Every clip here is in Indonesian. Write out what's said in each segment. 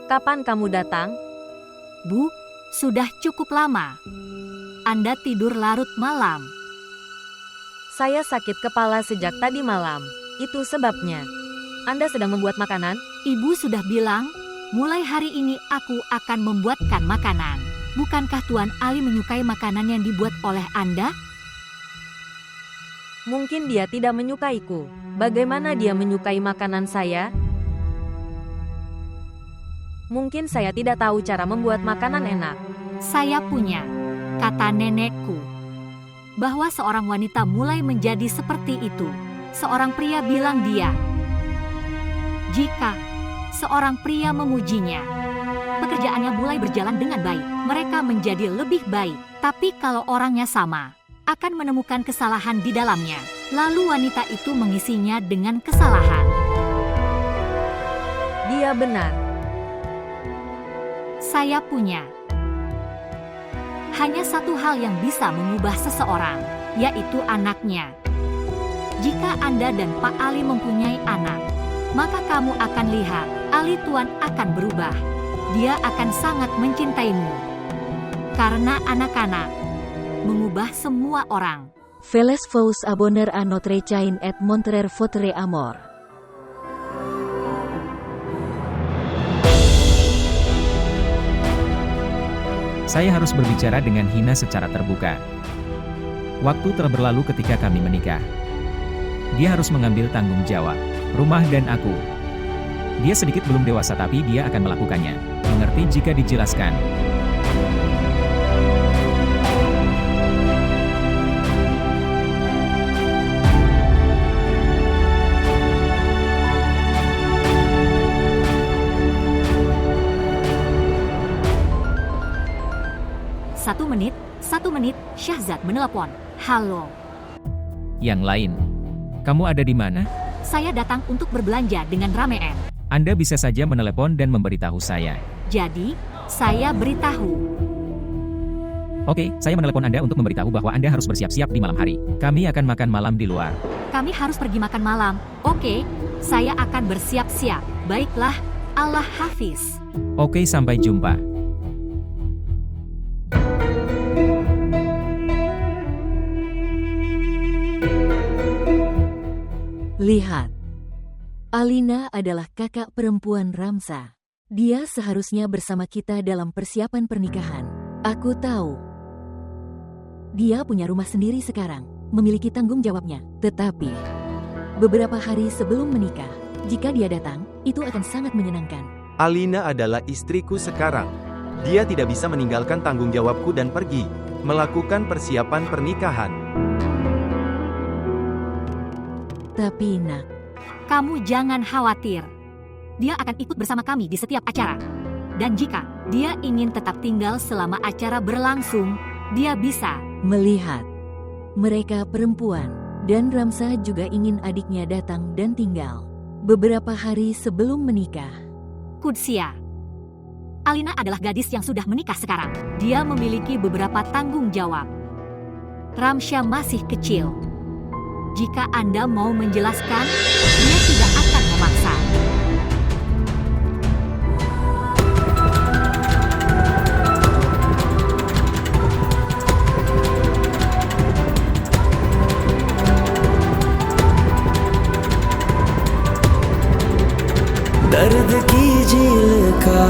Kapan kamu datang? Bu, sudah cukup lama. Anda tidur larut malam. Saya sakit kepala sejak tadi malam. Itu sebabnya. Anda sedang membuat makanan? Ibu sudah bilang, mulai hari ini aku akan membuatkan makanan. Bukankah Tuan Ali menyukai makanan yang dibuat oleh Anda? Mungkin dia tidak menyukaiku. Bagaimana dia menyukai makanan saya? Mungkin saya tidak tahu cara membuat makanan enak. Saya punya, kata nenekku, bahwa seorang wanita mulai menjadi seperti itu. Seorang pria bilang dia. Jika seorang pria memujinya, pekerjaannya mulai berjalan dengan baik. Mereka menjadi lebih baik. Tapi kalau orangnya sama, akan menemukan kesalahan di dalamnya. Lalu wanita itu mengisinya dengan kesalahan. Dia benar. Saya punya hanya satu hal yang bisa mengubah seseorang, yaitu anaknya. Jika Anda dan Pak Ali mempunyai anak, maka kamu akan lihat, Ali Tuan akan berubah. Dia akan sangat mencintaimu. Karena anak-anak mengubah semua orang. Veles vous abonner à notre chaîne et montrer votre amour. Saya harus berbicara dengan Hina secara terbuka. Waktu telah berlalu ketika kami menikah. Dia harus mengambil tanggung jawab, rumah dan aku. Dia sedikit belum dewasa tapi dia akan melakukannya. Mengerti jika dijelaskan. Satu menit, Syahzad menelepon. Halo. Yang lain, kamu ada di mana? Saya datang untuk berbelanja dengan Ramean. Anda bisa saja menelepon dan memberitahu saya. Jadi, saya beritahu. Oke, saya menelepon Anda untuk memberitahu bahwa Anda harus bersiap-siap di malam hari. Kami akan makan malam di luar. Kami harus pergi makan malam. Oke, saya akan bersiap-siap. Baiklah, Allah Hafiz. Oke, sampai jumpa. Lihat, Alina adalah kakak perempuan Ramsa. Dia seharusnya bersama kita dalam persiapan pernikahan. Aku tahu. Dia punya rumah sendiri sekarang, memiliki tanggung jawabnya. Tetapi, beberapa hari sebelum menikah, jika dia datang, itu akan sangat menyenangkan. Alina adalah istriku sekarang. Dia tidak bisa meninggalkan tanggung jawabku dan pergi melakukan persiapan pernikahan. Tapi nak, kamu jangan khawatir. Dia akan ikut bersama kami di setiap acara. Dan jika dia ingin tetap tinggal selama acara berlangsung, dia bisa melihat mereka perempuan, dan Ramsa juga ingin adiknya datang dan tinggal beberapa hari sebelum menikah. Qudsia. Alina adalah gadis yang sudah menikah sekarang. Dia memiliki beberapa tanggung jawab. Ramsya masih kecil. Jika Anda mau menjelaskan, dia tidak akan memaksa. दर्द की झील का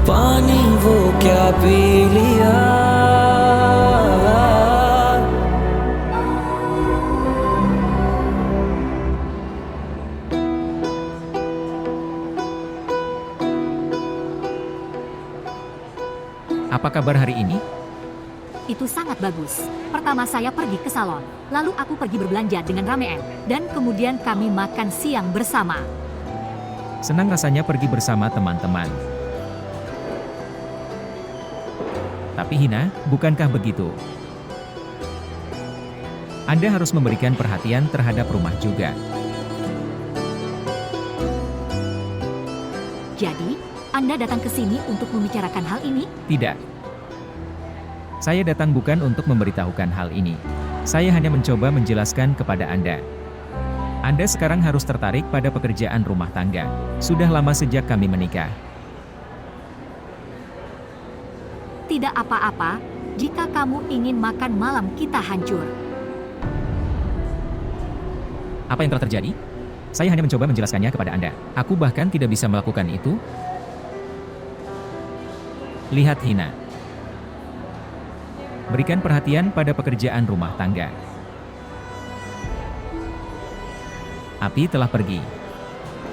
पानी वो क्या पी लिया. Apa kabar hari ini? Itu sangat bagus. Pertama saya pergi ke salon, lalu aku pergi berbelanja dengan Ramean, dan kemudian kami makan siang bersama. Senang rasanya pergi bersama teman-teman. Tapi Hina, bukankah begitu? Anda harus memberikan perhatian terhadap rumah juga. Jadi, Anda datang ke sini untuk membicarakan hal ini? Tidak. Saya datang bukan untuk memberitahukan hal ini. Saya hanya mencoba menjelaskan kepada Anda. Anda sekarang harus tertarik pada pekerjaan rumah tangga. Sudah lama sejak kami menikah. Tidak apa-apa, jika kamu ingin makan malam kita hancur. Apa yang telah terjadi? Saya hanya mencoba menjelaskannya kepada Anda. Aku bahkan tidak bisa melakukan itu. Lihat Hina. Berikan perhatian pada pekerjaan rumah tangga. Api telah pergi.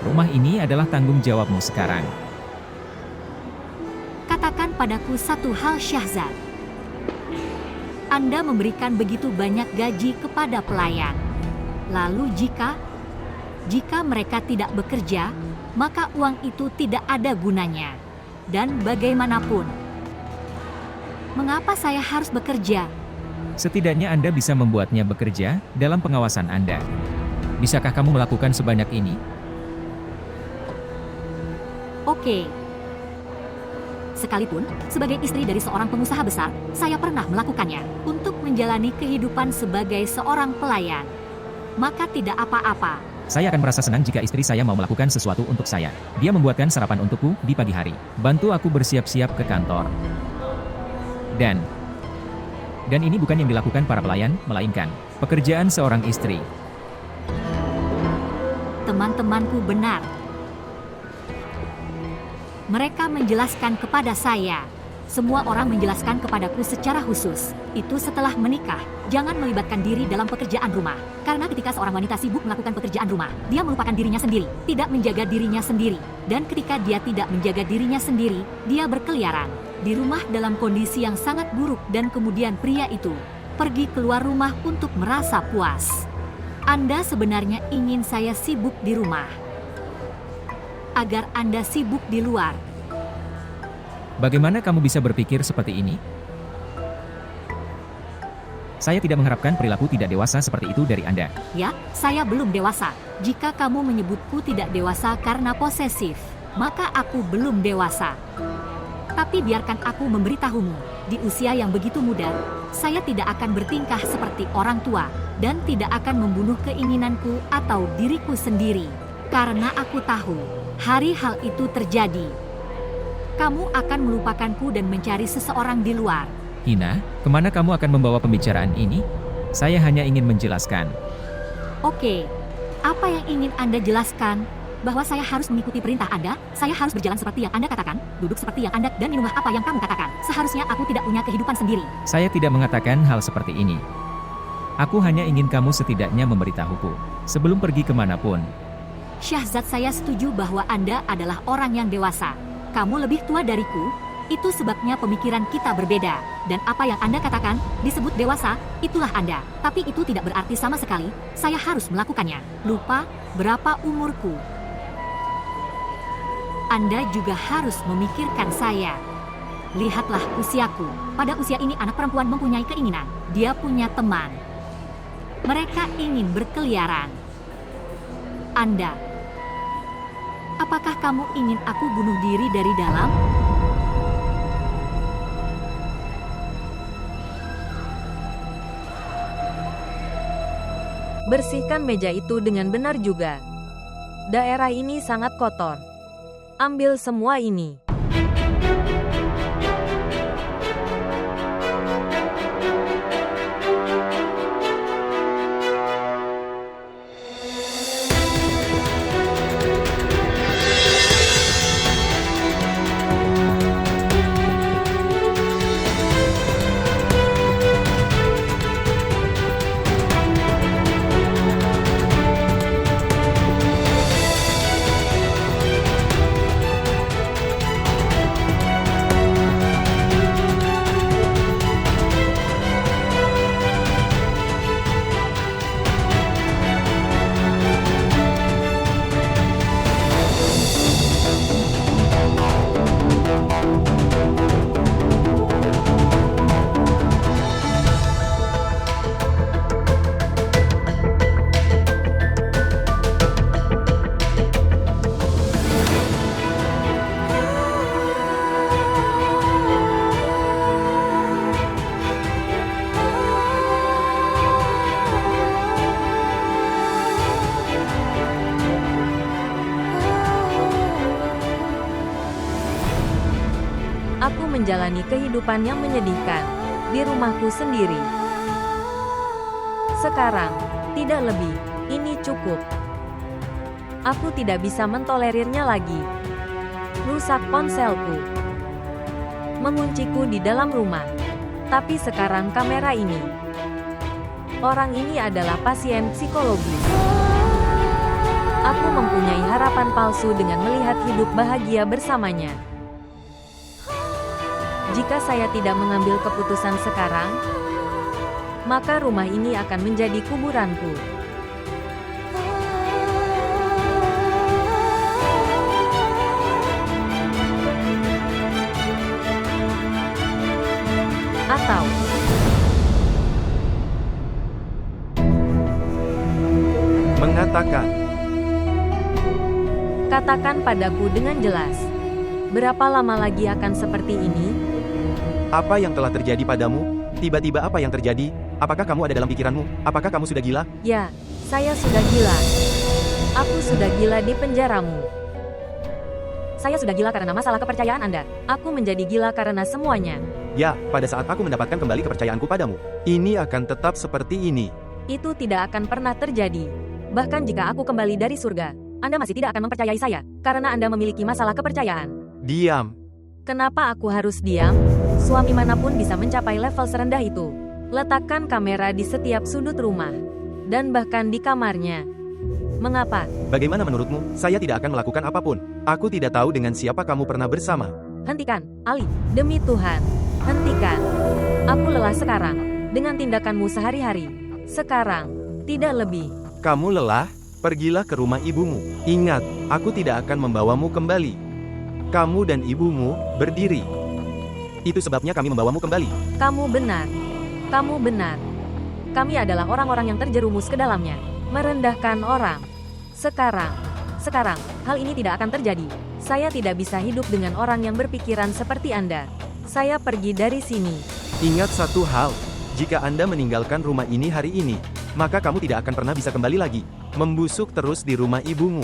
Rumah ini adalah tanggung jawabmu sekarang. Katakan padaku satu hal, Syahzad. Anda memberikan begitu banyak gaji kepada pelayan. Lalu jika mereka tidak bekerja, maka uang itu tidak ada gunanya. Dan bagaimanapun, mengapa saya harus bekerja? Setidaknya Anda bisa membuatnya bekerja dalam pengawasan Anda. Bisakah kamu melakukan sebanyak ini? Oke. Sekalipun, sebagai istri dari seorang pengusaha besar, saya pernah melakukannya untuk menjalani kehidupan sebagai seorang pelayan. Maka tidak apa-apa. Saya akan merasa senang jika istri saya mau melakukan sesuatu untuk saya. Dia membuatkan sarapan untukku di pagi hari. Bantu aku bersiap-siap ke kantor. Dan ini bukan yang dilakukan para pelayan, melainkan pekerjaan seorang istri. Teman-temanku benar. Mereka menjelaskan kepada saya. Semua orang menjelaskan kepadaku secara khusus. Itu setelah menikah, jangan melibatkan diri dalam pekerjaan rumah. Karena ketika seorang wanita sibuk melakukan pekerjaan rumah, dia melupakan dirinya sendiri, tidak menjaga dirinya sendiri. Dan ketika dia tidak menjaga dirinya sendiri, dia berkeliaran di rumah dalam kondisi yang sangat buruk, dan kemudian pria itu pergi keluar rumah untuk merasa puas. Anda sebenarnya ingin saya sibuk di rumah, agar Anda sibuk di luar. Bagaimana kamu bisa berpikir seperti ini? Saya tidak mengharapkan perilaku tidak dewasa seperti itu dari Anda. Ya, saya belum dewasa. Jika kamu menyebutku tidak dewasa karena posesif, maka aku belum dewasa. Tapi biarkan aku memberitahumu, di usia yang begitu muda, saya tidak akan bertingkah seperti orang tua, dan tidak akan membunuh keinginanku atau diriku sendiri. Karena aku tahu, hari hal itu terjadi, kamu akan melupakanku dan mencari seseorang di luar. Hina, kemana kamu akan membawa pembicaraan ini? Saya hanya ingin menjelaskan. Oke, apa yang ingin Anda jelaskan? Bahwa saya harus mengikuti perintah Anda? Saya harus berjalan seperti yang Anda katakan, duduk seperti yang Anda, dan minumlah apa yang kamu katakan. Seharusnya aku tidak punya kehidupan sendiri. Saya tidak mengatakan hal seperti ini. Aku hanya ingin kamu setidaknya memberitahuku sebelum pergi kemanapun. Syahzad, saya setuju bahwa Anda adalah orang yang dewasa. Kamu lebih tua dariku, itu sebabnya pemikiran kita berbeda. Dan apa yang Anda katakan, disebut dewasa, itulah Anda. Tapi itu tidak berarti sama sekali, saya harus melakukannya. Lupa berapa umurku. Anda juga harus memikirkan saya. Lihatlah usiaku. Pada usia ini anak perempuan mempunyai keinginan. Dia punya teman. Mereka ingin berkeliaran. Anda, apakah kamu ingin aku bunuh diri dari dalam? Bersihkan meja itu dengan benar juga. Daerah ini sangat kotor. Ambil semua ini. menjalani kehidupan yang menyedihkan di rumahku sendiri. Sekarang, tidak lebih, ini cukup. Aku tidak bisa mentolerirnya lagi. Rusak ponselku. Mengunciku di dalam rumah. Tapi sekarang kamera ini. Orang ini adalah pasien psikologi. Aku mempunyai harapan palsu dengan melihat hidup bahagia bersamanya. Jika saya tidak mengambil keputusan sekarang, maka rumah ini akan menjadi kuburanku. Atau mengatakan, katakan padaku dengan jelas, berapa lama lagi akan seperti ini? apa yang telah terjadi padamu? Tiba-tiba apa yang terjadi? Apakah kamu ada dalam pikiranmu? Apakah kamu sudah gila? Ya, saya sudah gila. Aku sudah gila di penjaramu. Saya sudah gila karena masalah kepercayaan Anda. Aku menjadi gila karena semuanya. Ya, pada saat aku mendapatkan kembali kepercayaanku padamu, ini akan tetap seperti ini. Itu tidak akan pernah terjadi. Bahkan jika aku kembali dari surga, Anda masih tidak akan mempercayai saya, karena Anda memiliki masalah kepercayaan. Diam. Kenapa aku harus diam? Suami manapun bisa mencapai level serendah itu. Letakkan kamera di setiap sudut rumah. Dan bahkan di kamarnya. Mengapa? Bagaimana menurutmu? Saya tidak akan melakukan apapun. Aku tidak tahu dengan siapa kamu pernah bersama. Hentikan, Ali. Demi Tuhan. Hentikan. Aku lelah sekarang. Dengan tindakanmu sehari-hari. Sekarang. Tidak lebih. Kamu lelah? Pergilah ke rumah ibumu. Ingat, aku tidak akan membawamu kembali. Kamu dan ibumu berdiri. Itu sebabnya kami membawamu kembali. Kamu benar. Kamu benar. Kami adalah orang-orang yang terjerumus ke dalamnya. Merendahkan orang. Sekarang, hal ini tidak akan terjadi. Saya tidak bisa hidup dengan orang yang berpikiran seperti Anda. Saya pergi dari sini. Ingat satu hal, jika Anda meninggalkan rumah ini hari ini, maka kamu tidak akan pernah bisa kembali lagi, membusuk terus di rumah ibumu.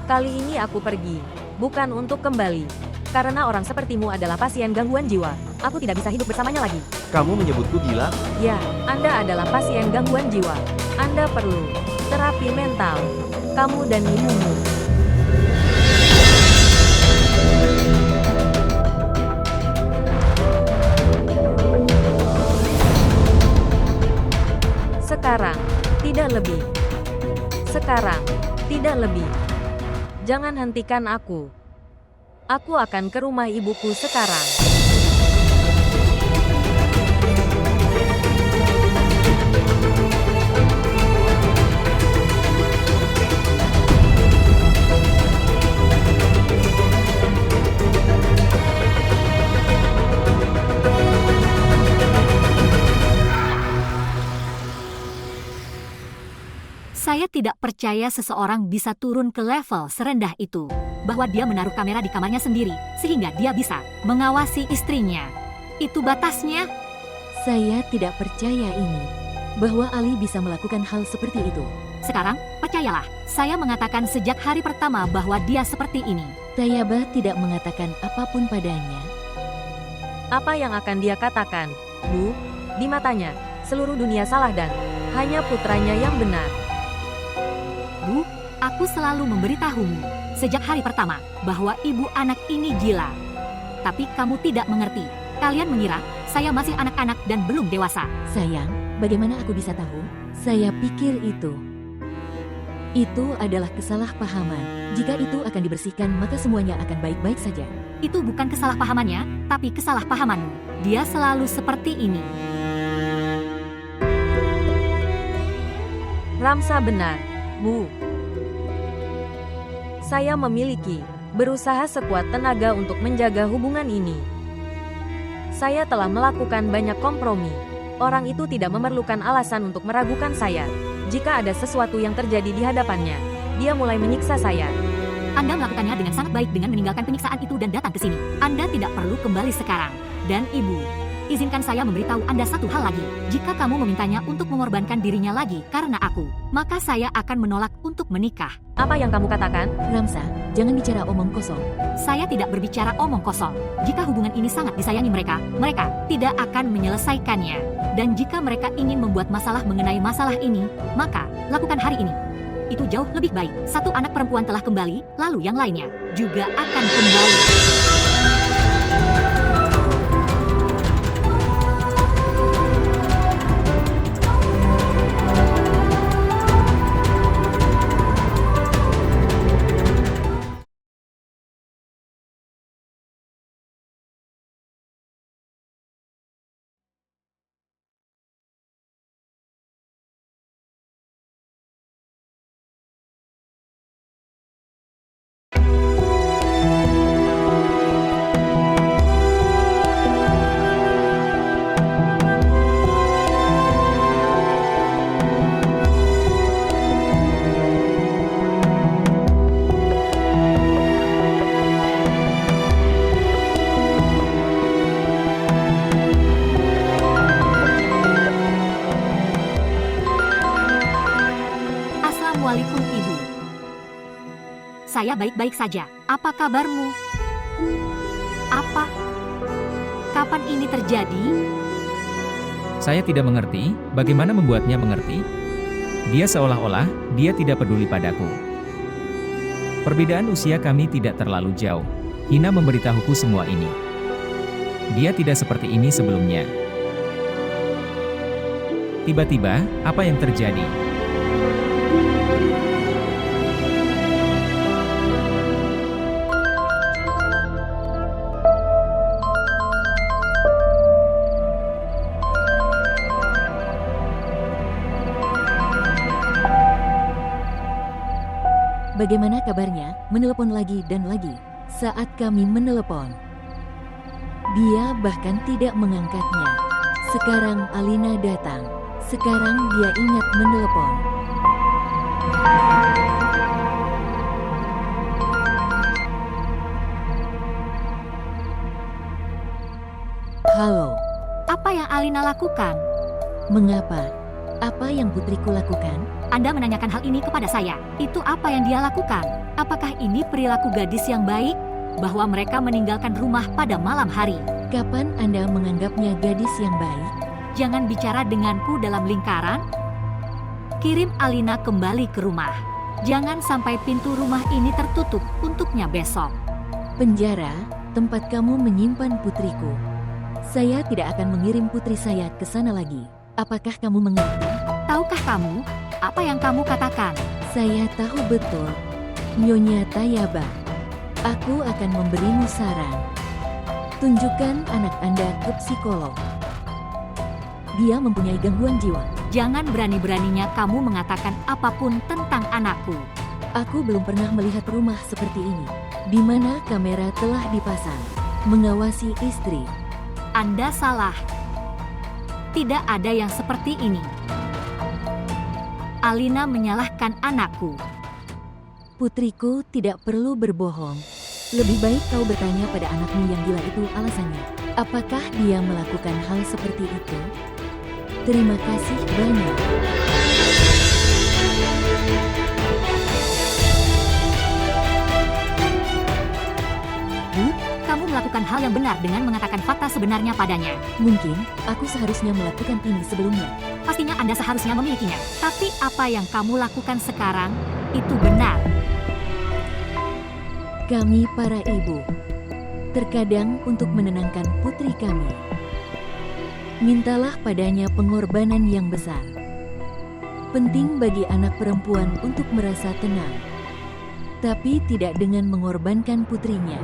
Kali ini aku pergi, bukan untuk kembali. Karena orang sepertimu adalah pasien gangguan jiwa. Aku tidak bisa hidup bersamanya lagi. Kamu menyebutku gila? Ya, Anda adalah pasien gangguan jiwa. Anda perlu terapi mental. Kamu dan ibumu. Sekarang, tidak lebih. Sekarang, tidak lebih. Jangan hentikan aku. Aku akan ke rumah ibuku sekarang. Saya tidak percaya seseorang bisa turun ke level serendah itu, bahwa dia menaruh kamera di kamarnya sendiri, sehingga dia bisa mengawasi istrinya. Itu batasnya. Saya tidak percaya ini, bahwa Ali bisa melakukan hal seperti itu. Sekarang, percayalah, saya mengatakan sejak hari pertama bahwa dia seperti ini. Tayaba tidak mengatakan apapun padanya. Apa yang akan dia katakan, Bu? Di matanya, seluruh dunia salah dan hanya putranya yang benar. Bu, aku selalu memberitahumu sejak hari pertama bahwa ibu anak ini gila. Tapi kamu tidak mengerti. Kalian mengira saya masih anak-anak dan belum dewasa. Sayang, bagaimana aku bisa tahu? Saya pikir itu adalah kesalahpahaman. Jika itu akan dibersihkan, maka semuanya akan baik-baik saja. Itu bukan kesalahpahamannya, tapi kesalahpahamanmu. Dia selalu seperti ini. Ramsa benar, Bu. Saya berusaha sekuat tenaga untuk menjaga hubungan ini. Saya telah melakukan banyak kompromi. Orang itu tidak memerlukan alasan untuk meragukan saya. Jika ada sesuatu yang terjadi di hadapannya, dia mulai menyiksa saya. Anda melakukannya dengan sangat baik dengan meninggalkan penyiksaan itu dan datang ke sini. Anda tidak perlu kembali sekarang. Dan ibu, Izinkan saya memberitahu Anda satu hal lagi. Jika kamu memintanya untuk mengorbankan dirinya lagi karena aku, maka saya akan menolak untuk menikah. Apa yang kamu katakan? Ramsa, jangan bicara omong kosong. Saya tidak berbicara omong kosong. Jika hubungan ini sangat disayangi mereka tidak akan menyelesaikannya. Dan jika mereka ingin membuat masalah mengenai masalah ini, maka lakukan hari ini. Itu jauh lebih baik. Satu anak perempuan telah kembali, lalu yang lainnya juga akan kembali. Assalamualaikum, Ibu. Saya baik-baik saja. Apa kabarmu? Apa? Kapan ini terjadi? Saya tidak mengerti, bagaimana membuatnya mengerti? Dia seolah-olah, dia tidak peduli padaku. Perbedaan usia kami tidak terlalu jauh. Hina memberitahuku semua ini. Dia tidak seperti ini sebelumnya. Tiba-tiba, apa yang terjadi? Bagaimana kabarnya? Menelepon lagi dan lagi. Saat kami menelepon, dia bahkan tidak mengangkatnya. Sekarang Alina datang. Sekarang dia ingat menelepon. Halo, Apa yang Alina lakukan? mengapa? Apa yang putriku lakukan? Anda menanyakan hal ini kepada saya. Itu apa yang dia lakukan? Apakah ini perilaku gadis yang baik? Bahwa mereka meninggalkan rumah pada malam hari. Kapan Anda menganggapnya gadis yang baik? Jangan bicara denganku dalam lingkaran. Kirim Alina kembali ke rumah. Jangan sampai pintu rumah ini tertutup untuknya besok. Penjara, tempat kamu menyimpan putriku. Saya tidak akan mengirim putri saya ke sana lagi. Apakah kamu mengerti? Tahukah kamu apa yang kamu katakan? Saya tahu betul. Nyonya Tayaba, aku akan memberimu saran. Tunjukkan anak Anda ke psikolog. Dia mempunyai gangguan jiwa. Jangan berani-beraninya kamu mengatakan apapun tentang anakku. Aku belum pernah melihat rumah seperti ini, di mana kamera telah dipasang, mengawasi istri. Anda salah. Tidak ada yang seperti ini. Alina menyalahkan anakku. Putriku tidak perlu berbohong. Lebih baik kau bertanya pada anakmu yang gila itu alasannya. Apakah dia melakukan hal seperti itu? Terima kasih banyak. Bu, kamu melakukan hal yang benar dengan mengatakan fakta sebenarnya padanya. Mungkin aku seharusnya melakukan ini sebelumnya. Pastinya Anda seharusnya memilikinya. Tapi apa yang kamu lakukan sekarang, itu benar. Kami para ibu, terkadang untuk menenangkan putri kami, mintalah padanya pengorbanan yang besar. Penting bagi anak perempuan untuk merasa tenang, tapi tidak dengan mengorbankan putrinya.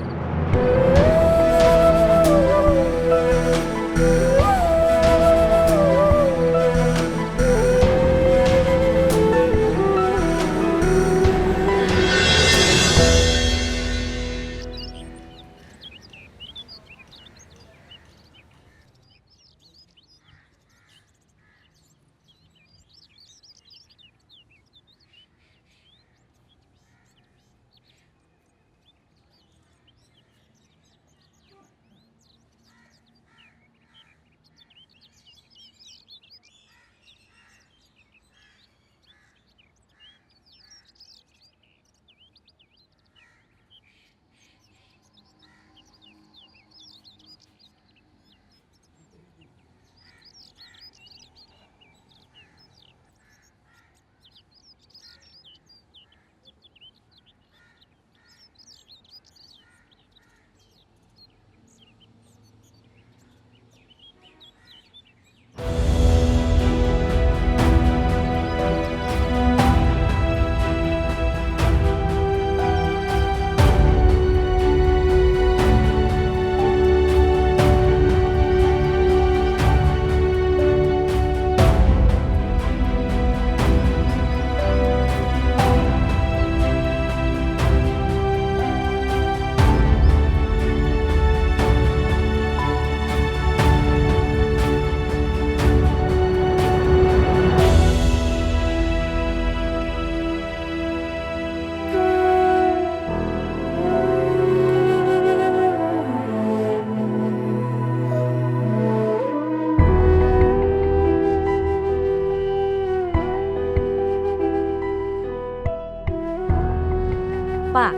Pak.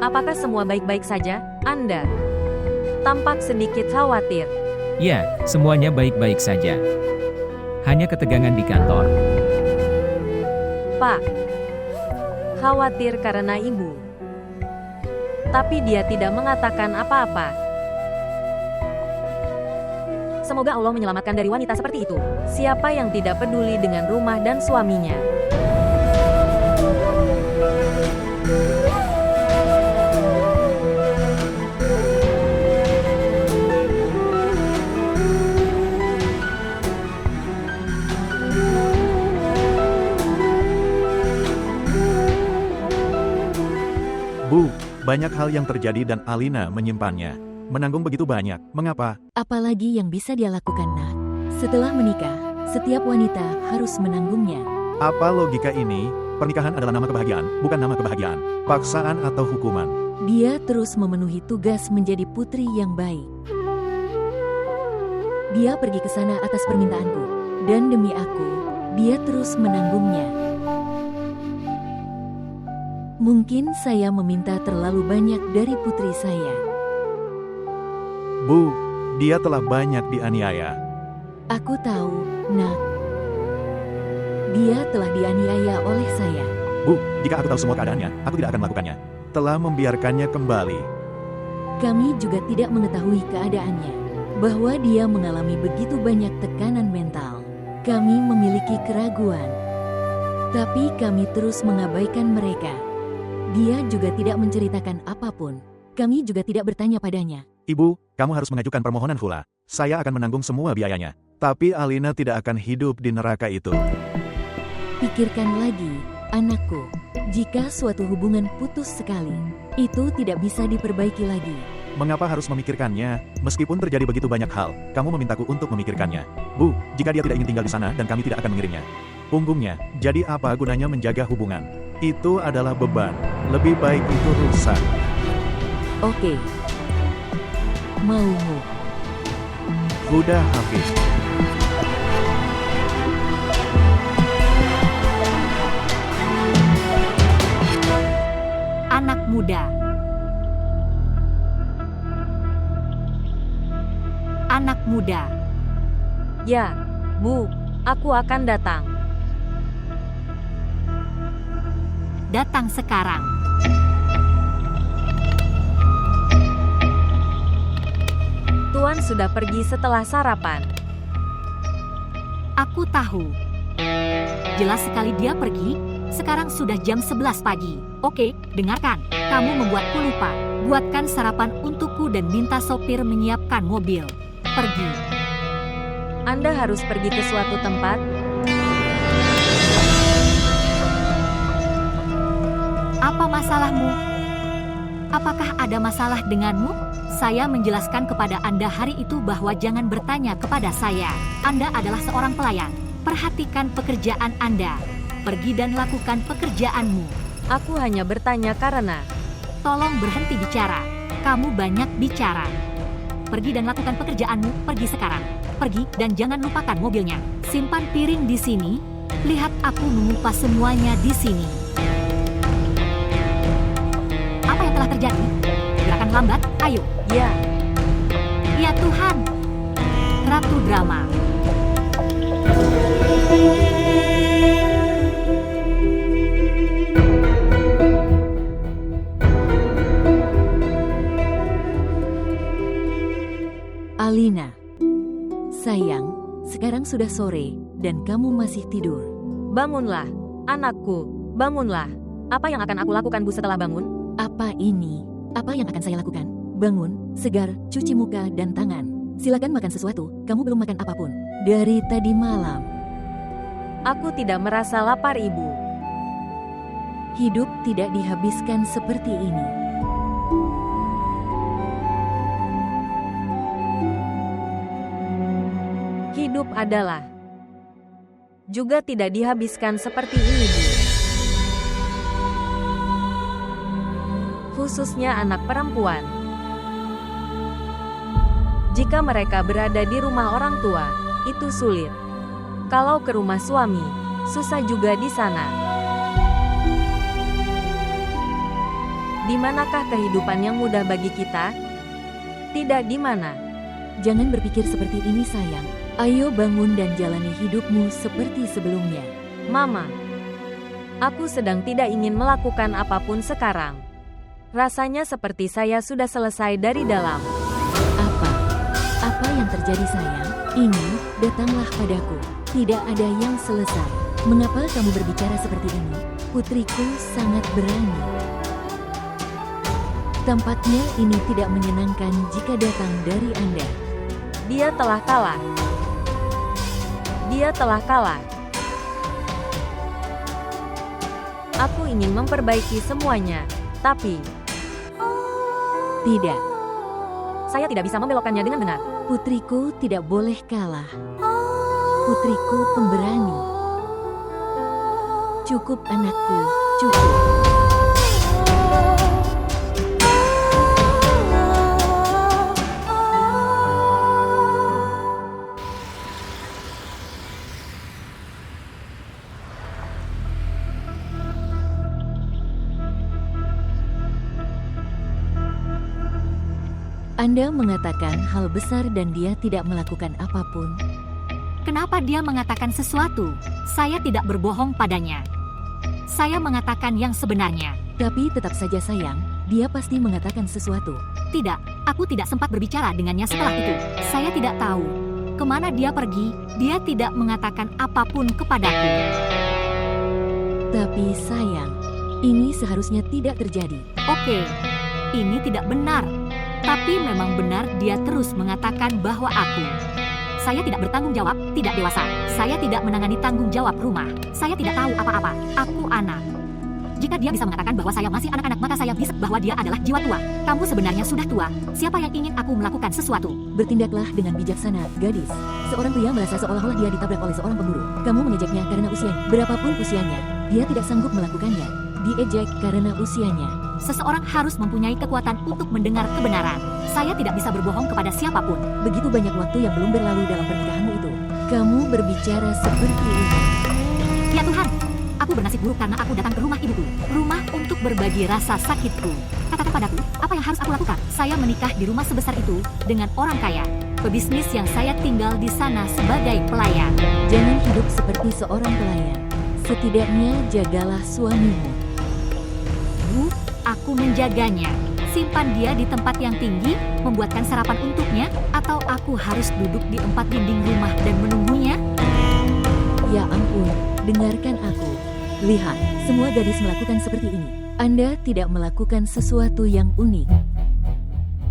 Apakah semua baik-baik saja? Anda tampak sedikit khawatir. Ya, semuanya baik-baik saja. Hanya ketegangan di kantor. Pak. Khawatir karena ibu. Tapi dia tidak mengatakan apa-apa. Semoga Allah menyelamatkan dari wanita seperti itu. Siapa yang tidak peduli dengan rumah dan suaminya? Bu, banyak hal yang terjadi dan Alina menyimpannya. Menanggung begitu banyak, mengapa? Apalagi yang bisa dia lakukan, Nak? Setelah menikah, setiap wanita harus menanggungnya. Apa logika ini? Pernikahan adalah nama kebahagiaan, bukan nama kebahagiaan. Paksaan atau hukuman. Dia terus memenuhi tugas menjadi putri yang baik. Dia pergi ke sana atas permintaanku, dan demi aku, dia terus menanggungnya. Mungkin saya meminta terlalu banyak dari putri saya. Bu, dia telah banyak dianiaya. Aku tahu, Nak. Dia telah dianiaya oleh saya. Bu, jika aku tahu semua keadaannya, aku tidak akan melakukannya. Telah membiarkannya kembali. Kami juga tidak mengetahui keadaannya, bahwa dia mengalami begitu banyak tekanan mental. Kami memiliki keraguan, tapi kami terus mengabaikan mereka. Dia juga tidak menceritakan apapun. Kami juga tidak bertanya padanya. Ibu, kamu harus mengajukan permohonan Fula. Saya akan menanggung semua biayanya. Tapi Alina tidak akan hidup di neraka itu. Pikirkan lagi, anakku. Jika suatu hubungan putus sekali, itu tidak bisa diperbaiki lagi. Mengapa harus memikirkannya? Meskipun terjadi begitu banyak hal, kamu memintaku untuk memikirkannya. Bu, jika dia tidak ingin tinggal di sana dan kami tidak akan mengirimnya. Punggungnya, jadi apa gunanya menjaga hubungan? Itu adalah beban. Lebih baik itu rusak. Oke. Maumu. Huda Hafiz. Anak muda. Anak muda. Ya, Bu, aku akan datang. Datang sekarang. Tuan sudah pergi setelah sarapan. Aku tahu. Jelas sekali dia pergi. Sekarang sudah jam 11 pagi. Oke, dengarkan. Kamu membuatku lupa. Buatkan sarapan untukku dan minta sopir menyiapkan mobil. Pergi. Anda harus pergi ke suatu tempat. Apa masalahmu? Apakah ada masalah denganmu? Saya menjelaskan kepada Anda hari itu bahwa jangan bertanya kepada saya. Anda adalah seorang pelayan. Perhatikan pekerjaan Anda. Pergi dan lakukan pekerjaanmu. Aku hanya bertanya karena... Tolong berhenti bicara. Kamu banyak bicara. Pergi dan lakukan pekerjaanmu. Pergi sekarang. Pergi dan jangan lupakan mobilnya. Simpan piring di sini. Lihat aku mengupas semuanya di sini. Apa yang telah terjadi? Gerakan lambat, ayo. Ya, Ya Tuhan. Ratu Drama. Alina. Sayang, sekarang sudah sore dan kamu masih tidur. bangunlah, anakku, bangunlah. Apa yang akan aku lakukan, Bu, setelah bangun? Apa ini? Apa yang akan saya lakukan? Bangun, segar, cuci muka dan tangan. Silakan makan sesuatu, kamu belum makan apapun. Dari tadi malam. Aku tidak merasa lapar, Ibu. Hidup tidak dihabiskan seperti ini. Hidup adalah juga tidak dihabiskan seperti ini, Bu. Khususnya anak perempuan. Jika mereka berada di rumah orang tua, itu sulit. Kalau ke rumah suami, susah juga di sana. Di manakah kehidupan yang mudah bagi kita? Tidak di mana. Jangan berpikir seperti ini sayang. Ayo bangun dan jalani hidupmu seperti sebelumnya. Mama, aku sedang tidak ingin melakukan apapun sekarang. Rasanya seperti saya sudah selesai dari dalam. Apa? Apa yang terjadi sayang? Ini, datanglah padaku. Tidak ada yang selesai. Mengapa kamu berbicara seperti ini? Putriku sangat berani. Tampaknya ini tidak menyenangkan jika datang dari Anda. Dia telah kalah. Dia telah kalah. Aku ingin memperbaiki semuanya, tapi Tidak, saya tidak bisa membelokkannya dengan benar. putriku tidak boleh kalah. Putriku pemberani. Cukup anakku, cukup. Anda mengatakan hal besar dan dia tidak melakukan apapun. Kenapa dia mengatakan sesuatu? Saya tidak berbohong padanya. Saya mengatakan yang sebenarnya. Tapi tetap saja sayang, dia pasti mengatakan sesuatu. Tidak, aku tidak sempat berbicara dengannya setelah itu. Saya tidak tahu kemana dia pergi. Dia tidak mengatakan apapun kepadaku. Tapi sayang, ini seharusnya tidak terjadi. Oke, ini tidak benar. Tapi memang benar dia terus mengatakan bahwa saya tidak bertanggung jawab, tidak dewasa. Saya tidak menangani tanggung jawab rumah. Saya tidak tahu apa-apa. Aku anak. Jika dia bisa mengatakan bahwa saya masih anak-anak, maka saya bisa bahwa dia adalah jiwa tua. Kamu sebenarnya sudah tua. Siapa yang ingin aku melakukan sesuatu? Bertindaklah dengan bijaksana, gadis. Seorang pria merasa seolah-olah dia ditabrak oleh seorang pemburu. Kamu mengejeknya karena usianya. Berapapun usianya, dia tidak sanggup melakukannya. Diejek karena usianya. Seseorang harus mempunyai kekuatan untuk mendengar kebenaran. Saya tidak bisa berbohong kepada siapapun. Begitu banyak waktu yang belum berlalu dalam pernikahanmu itu. Kamu berbicara seperti ini. Ya Tuhan, aku bernasib buruk karena aku datang ke rumah ibuku. Rumah untuk berbagi rasa sakitku. Katakan padaku, apa yang harus aku lakukan? Saya menikah di rumah sebesar itu dengan orang kaya. Pebisnis yang saya tinggal di sana sebagai pelayan. Jangan hidup seperti seorang pelayan. Setidaknya jagalah suamimu. Bu, aku menjaganya. Simpan dia di tempat yang tinggi, membuatkan sarapan untuknya, atau aku harus duduk di empat dinding rumah dan menunggunya? Ya ampun, dengarkan aku. Lihat, semua gadis melakukan seperti ini. Anda tidak melakukan sesuatu yang unik.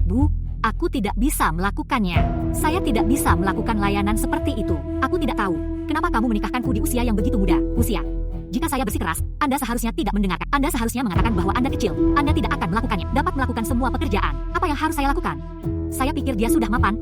Bu, aku tidak bisa melakukannya. Saya tidak bisa melakukan layanan seperti itu. Aku tidak tahu kenapa kamu menikahkanku di usia yang begitu muda. Usia. Jika saya bersikeras, Anda seharusnya tidak mendengarkan. Anda seharusnya mengatakan bahwa Anda kecil. Anda tidak akan melakukannya. Dapat melakukan semua pekerjaan. Apa yang harus saya lakukan? Saya pikir dia sudah mapan.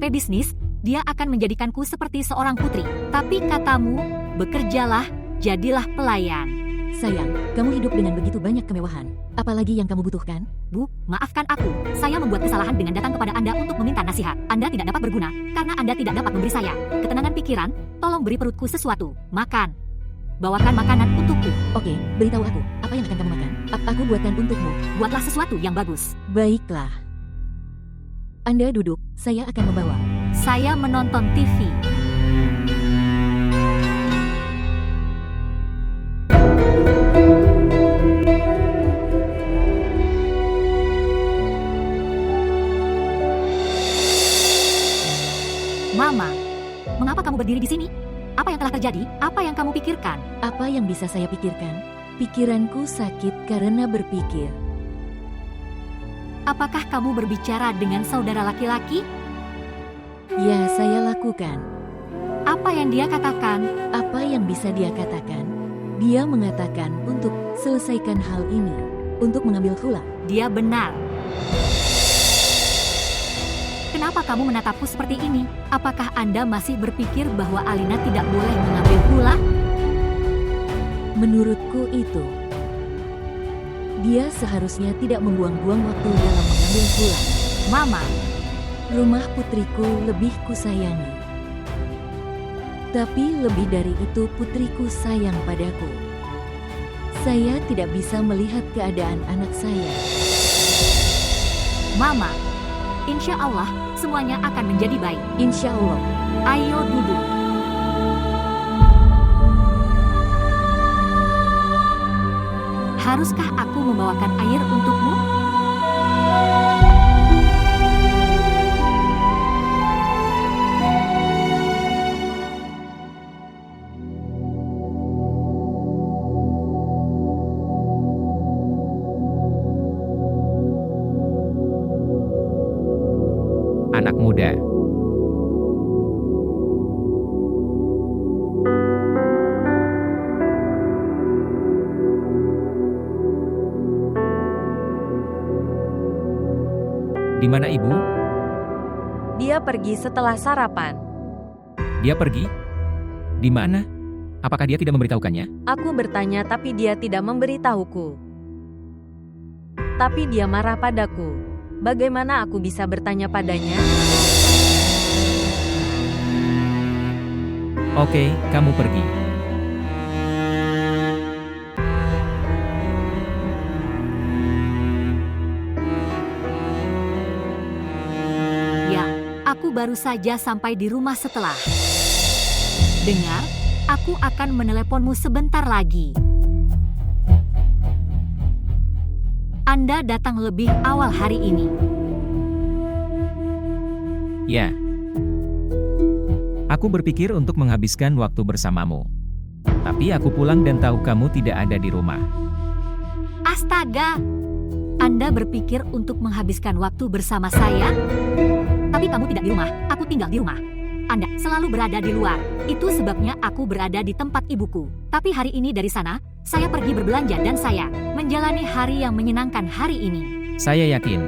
Pebisnis, dia akan menjadikanku seperti seorang putri. Tapi katamu, bekerjalah, jadilah pelayan. Sayang, kamu hidup dengan begitu banyak kemewahan. Apalagi yang kamu butuhkan? Bu, maafkan aku. Saya membuat kesalahan dengan datang kepada Anda untuk meminta nasihat. Anda tidak dapat berguna, karena Anda tidak dapat memberi saya ketenangan pikiran. Tolong beri perutku sesuatu. Makan. Bawakan makanan untukku. Oke, beritahu aku, apa yang akan kamu makan? Aku buatkan untukmu. Buatlah sesuatu yang bagus. Baiklah. Anda duduk, saya akan membawa. Saya menonton TV. Mama, mengapa kamu berdiri di sini? Apa yang telah terjadi? Apa yang kamu pikirkan? Apa yang bisa saya pikirkan? Pikiranku sakit karena berpikir. Apakah kamu berbicara dengan saudara laki-laki? Ya, saya lakukan. Apa yang dia katakan? Apa yang bisa dia katakan? Dia mengatakan untuk selesaikan hal ini, untuk mengambil khula. Dia benar. Kenapa kamu menatapku seperti ini? Apakah Anda masih berpikir bahwa Alina tidak boleh mengambil khula? Menurutku itu. Dia seharusnya tidak membuang-buang waktu dalam mengambil khula. Mama, rumah putriku lebih kusayangi. Tapi lebih dari itu putriku sayang padaku. Saya tidak bisa melihat keadaan anak saya. Mama, insya Allah semuanya akan menjadi baik. Insya Allah. Ayo duduk. Haruskah aku membawakan air untukmu? Anak muda. Di mana ibu? Dia pergi setelah sarapan. Dia pergi? Di mana? Apakah dia tidak memberitahukannya? Aku bertanya tapi dia tidak memberitahuku. Tapi dia marah padaku. Bagaimana aku bisa bertanya padanya? Oke, kamu pergi. Ya, aku baru saja sampai di rumah setelah. Dengar, aku akan meneleponmu sebentar lagi. Anda datang lebih awal hari ini. Ya. Aku berpikir untuk menghabiskan waktu bersamamu. Tapi aku pulang dan tahu kamu tidak ada di rumah. Astaga! Anda berpikir untuk menghabiskan waktu bersama saya? Tapi kamu tidak di rumah, aku tinggal di rumah. Anda selalu berada di luar. Itu sebabnya aku berada di tempat ibuku. Tapi hari ini dari sana, saya pergi berbelanja dan saya menjalani hari yang menyenangkan hari ini. Saya yakin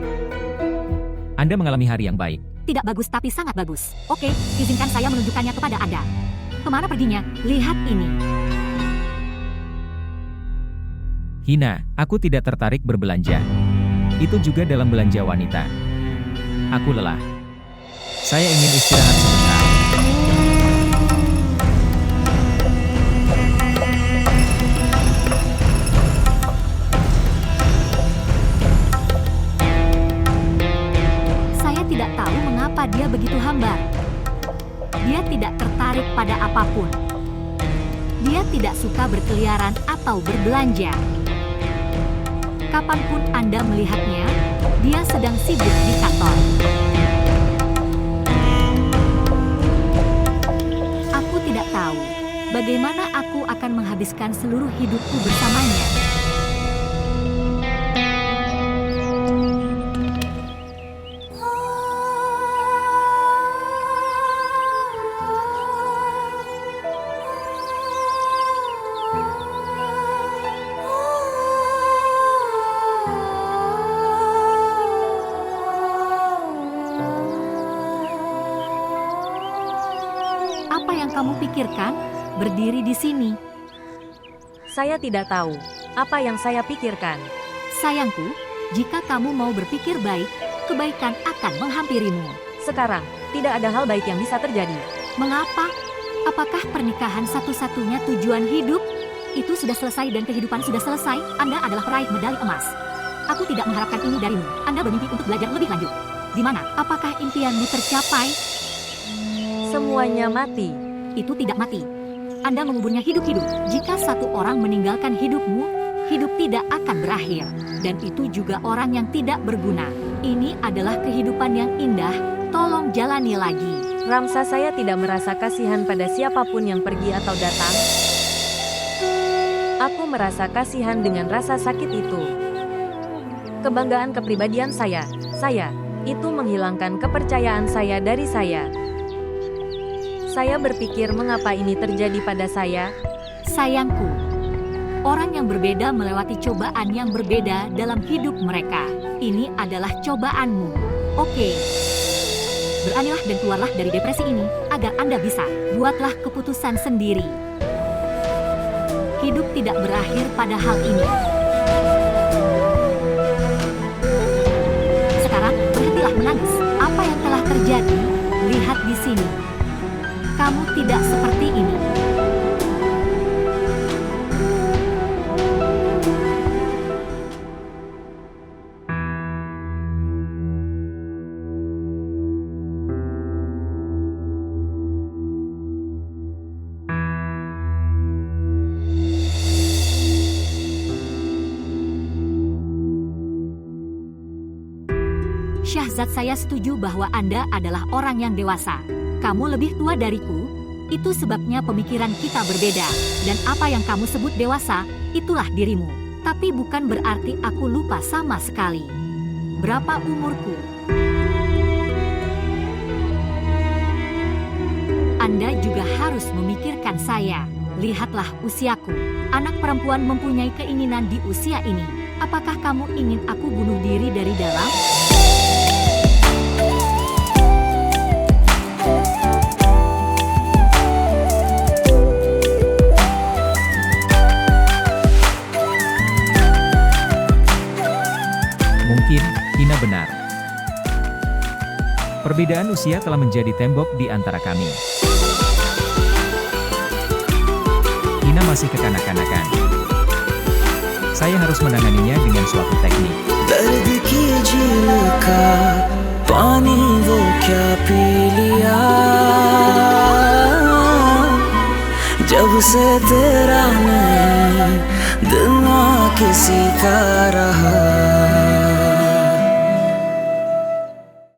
Anda mengalami hari yang baik. Tidak bagus tapi sangat bagus. Oke, izinkan saya menunjukkannya kepada Anda. Kemana perginya? Lihat ini. Hina, aku tidak tertarik berbelanja. Itu juga dalam belanja wanita. Aku lelah. Saya ingin istirahat sebentar. Saya tidak tahu mengapa dia begitu hambar. Dia tidak tertarik pada apapun. Dia tidak suka berkeliaran atau berbelanja. Kapanpun Anda melihatnya, dia sedang sibuk di kantor. Aku tidak tahu bagaimana aku akan menghabiskan seluruh hidupku bersamanya. Apa yang kamu pikirkan? Berdiri di sini. Saya tidak tahu apa yang saya pikirkan. Sayangku, jika kamu mau berpikir baik, kebaikan akan menghampirimu. Sekarang, tidak ada hal baik yang bisa terjadi. Mengapa? Apakah pernikahan satu-satunya tujuan hidup? Itu sudah selesai dan kehidupan sudah selesai. Anda adalah peraih medali emas. Aku tidak mengharapkan ini darimu. Anda bermimpi untuk belajar lebih lanjut. Di mana? Apakah impianmu tercapai? Semuanya mati. Itu tidak mati. Anda menguburnya hidup-hidup. Jika satu orang meninggalkan hidupmu, hidup tidak akan berakhir. Dan itu juga orang yang tidak berguna. Ini adalah kehidupan yang indah. Tolong jalani lagi. Ramsa, saya tidak merasa kasihan pada siapapun yang pergi atau datang. Aku merasa kasihan dengan rasa sakit itu. Kebanggaan kepribadian saya, itu menghilangkan kepercayaan saya dari saya. Saya berpikir mengapa ini terjadi pada saya? Sayangku, orang yang berbeda melewati cobaan yang berbeda dalam hidup mereka. Ini adalah cobaanmu. Oke. Beranilah dan keluarlah dari depresi ini, agar Anda bisa. Buatlah keputusan sendiri. Hidup tidak berakhir pada hal ini. Sekarang, berhentilah menangis. Apa yang telah terjadi? Lihat di sini. Kamu tidak seperti ini. Syahzad, saya setuju bahwa Anda adalah orang yang dewasa. Kamu lebih tua dariku, itu sebabnya pemikiran kita berbeda. Dan apa yang kamu sebut dewasa, itulah dirimu. Tapi bukan berarti aku lupa sama sekali. Berapa umurku? Anda juga harus memikirkan saya. Lihatlah usiaku. Anak perempuan mempunyai keinginan di usia ini. Apakah kamu ingin aku bunuh diri dari dalam? Mungkin, Hina benar. Perbedaan usia telah menjadi tembok di antara kami. Hina masih kekanak-kanakan. Saya harus menanganinya dengan suatu teknik. दर्द की झील का पानी वो क्या पी लिया जब से तेरा नहीं दिल ना किसी का रहा